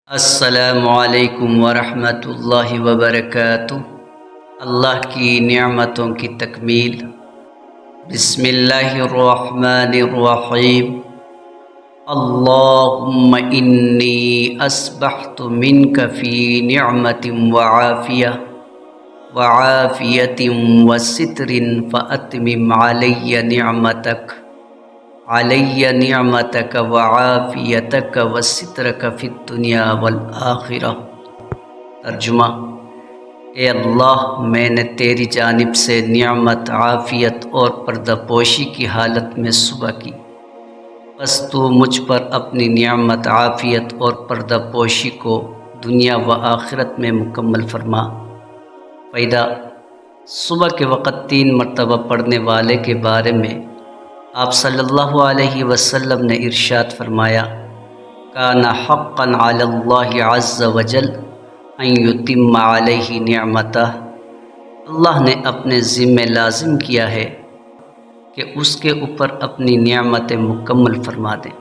السلام علیکم ورحمۃ اللہ وبرکاتہ۔ اللہ کی نعمتوں کی تکمیل۔ بسم اللہ الرحمن الرحیم۔ اللہم انی اصبحت منک فی نعمت وعافیت وستر فاتمم علی نعمتک وعافیتک وسترک فی الدنیا والآخرہ۔ ترجمہ: اے اللہ، میں نے تیری جانب سے نعمت، عافیت اور پردہ پوشی کی حالت میں صبح کی، بس تو مجھ پر اپنی نعمت، عافیت اور پردہ پوشی کو دنیا و آخرت میں مکمل فرما۔ فائدہ: صبح کے وقت 3 مرتبہ پڑھنے والے کے بارے میں آپ صلی اللہ علیہ وسلم نے ارشاد فرمایا: کان حقا علی اللہ عز وجل ان یتم علیہ نعمتہ۔ اللہ نے اپنے ذمہ لازم کیا ہے کہ اس کے اوپر اپنی نعمتیں مکمل فرما دیں۔